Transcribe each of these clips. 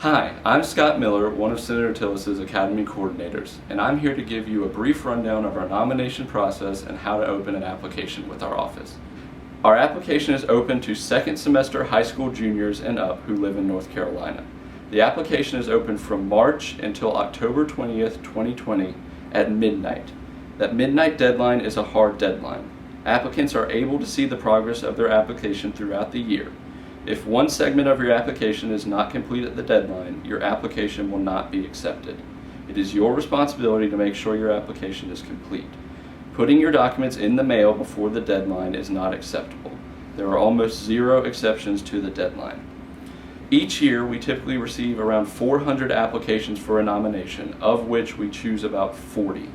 Hi, I'm Scott Miller, one of Senator Tillis' Academy coordinators, and I'm here to give you a brief rundown of our nomination process and how to open an application with our office. Our application is open to second semester high school juniors and up who live in North Carolina. The application is open from March until October 20th, 2020 at midnight. That midnight deadline is a hard deadline. Applicants are able to see the progress of their application throughout the year. If one segment of your application is not complete at the deadline, your application will not be accepted. It is your responsibility to make sure your application is complete. Putting your documents in the mail before the deadline is not acceptable. There are almost zero exceptions to the deadline. Each year, we typically receive around 400 applications for a nomination, of which we choose about 40.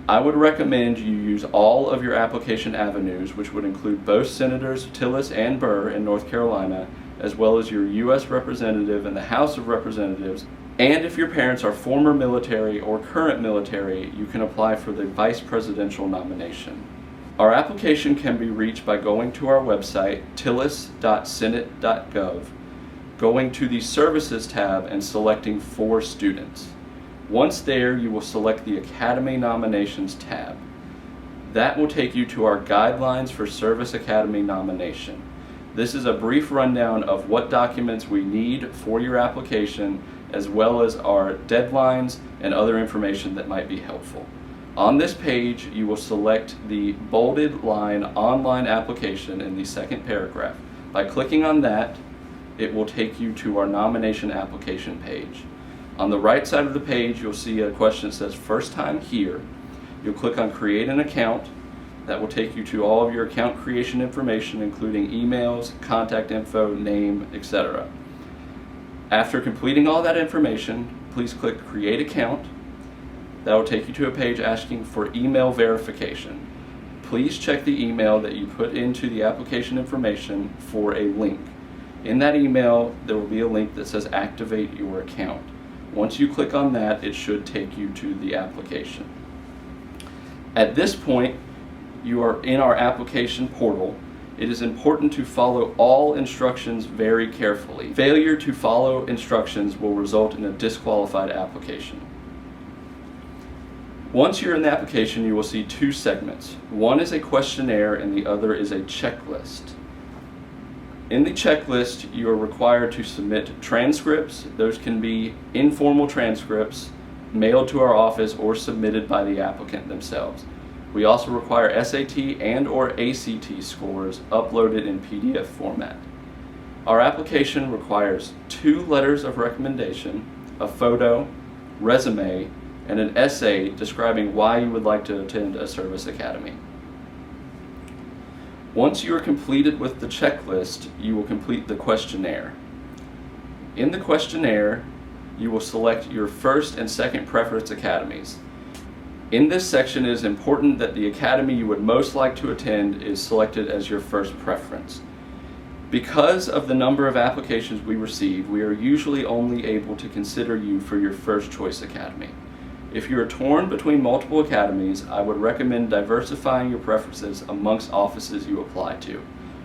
I would recommend you use all of your application avenues, which would include both Senators Tillis and Burr in North Carolina, as well as your U.S. Representative in the House of Representatives. And if your parents are former military or current military, you can apply for the vice presidential nomination. Our application can be reached by going to our website, tillis.senate.gov, going to the Services tab and selecting for students. Once there, you will select the Academy Nominations tab. That will take you to our Guidelines for Service Academy Nomination. This is a brief rundown of what documents we need for your application, as well as our deadlines and other information that might be helpful. On this page, you will select the bolded line Online Application in the second paragraph. By clicking on that, it will take you to our nomination application page. On the right side of the page, you'll see a question that says First Time Here. You'll click on Create an Account. That will take you to all of your account creation information, including emails, contact info, name, etc. After completing all that information, please click Create Account. That will take you to a page asking for email verification. Please check the email that you put into the application information for a link. In that email, there will be a link that says Activate Your Account. Once you click on that, it should take you to the application. At this point, you are in our application portal. It is important to follow all instructions very carefully. Failure to follow instructions will result in a disqualified application. Once you're in the application, you will see two segments. One is a questionnaire and the other is a checklist. In the checklist, you are required to submit transcripts. Those can be informal transcripts mailed to our office or submitted by the applicant themselves. We also require SAT and/or ACT scores uploaded in PDF format. Our application requires 2 letters of recommendation, a photo, resume, and an essay describing why you would like to attend a service academy. Once you are completed with the checklist, you will complete the questionnaire. In the questionnaire, you will select your first and second preference academies. In this section, it is important that the academy you would most like to attend is selected as your first preference. Because of the number of applications we receive, we are usually only able to consider you for your first choice academy. If you are torn between multiple academies, I would recommend diversifying your preferences amongst offices you apply to.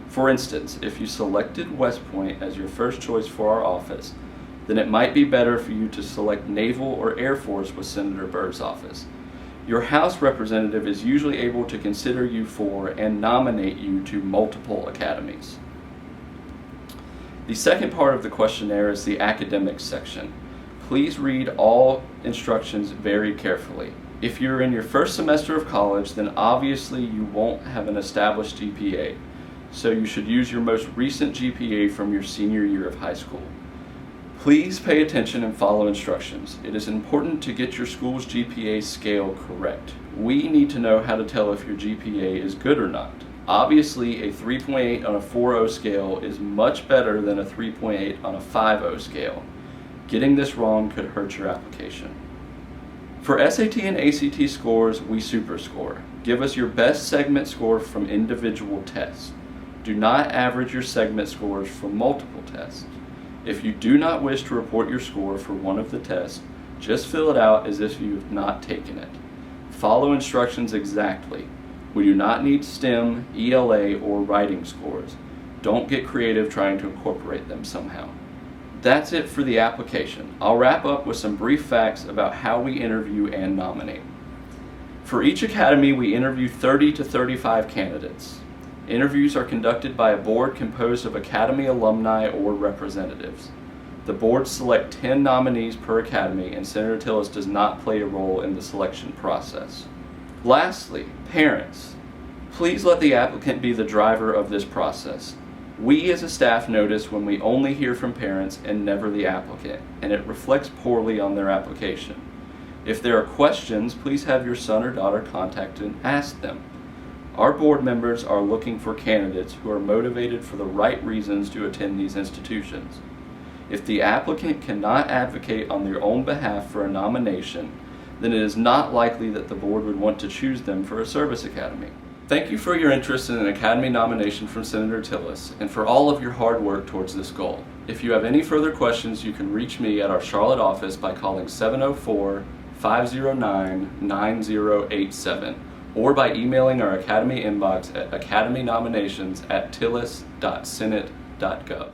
For instance, if you selected West Point as your first choice for our office, then it might be better for you to select Naval or Air Force with Senator Burr's office. Your House representative is usually able to consider you for and nominate you to multiple academies. The second part of the questionnaire is the academics section. Please read all instructions very carefully. If you're in your first semester of college, then obviously you won't have an established GPA, so you should use your most recent GPA from your senior year of high school. Please pay attention and follow instructions. It is important to get your school's GPA scale correct. We need to know how to tell if your GPA is good or not. Obviously, a 3.8 on a 4.0 scale is much better than a 3.8 on a 5.0 scale. Getting this wrong could hurt your application. For SAT and ACT scores, we superscore. Give us your best segment score from individual tests. Do not average your segment scores from multiple tests. If you do not wish to report your score for one of the tests, just fill it out as if you have not taken it. Follow instructions exactly. We do not need STEM, ELA, or writing scores. Don't get creative trying to incorporate them somehow. That's it for the application. I'll wrap up with some brief facts about how we interview and nominate. For each academy, we interview 30 to 35 candidates. Interviews are conducted by a board composed of academy alumni or representatives. The board select 10 nominees per academy, and Senator Tillis does not play a role in the selection process. Lastly, parents. Please let the applicant be the driver of this process. We as a staff notice when we only hear from parents and never the applicant, and it reflects poorly on their application. If there are questions, please have your son or daughter contacted and ask them. Our board members are looking for candidates who are motivated for the right reasons to attend these institutions. If the applicant cannot advocate on their own behalf for a nomination, then it is not likely that the board would want to choose them for a service academy. Thank you for your interest in an academy nomination from Senator Tillis and for all of your hard work towards this goal. If you have any further questions, you can reach me at our Charlotte office by calling 704-509-9087 or by emailing our academy inbox at academynominations@tillis.senate.gov.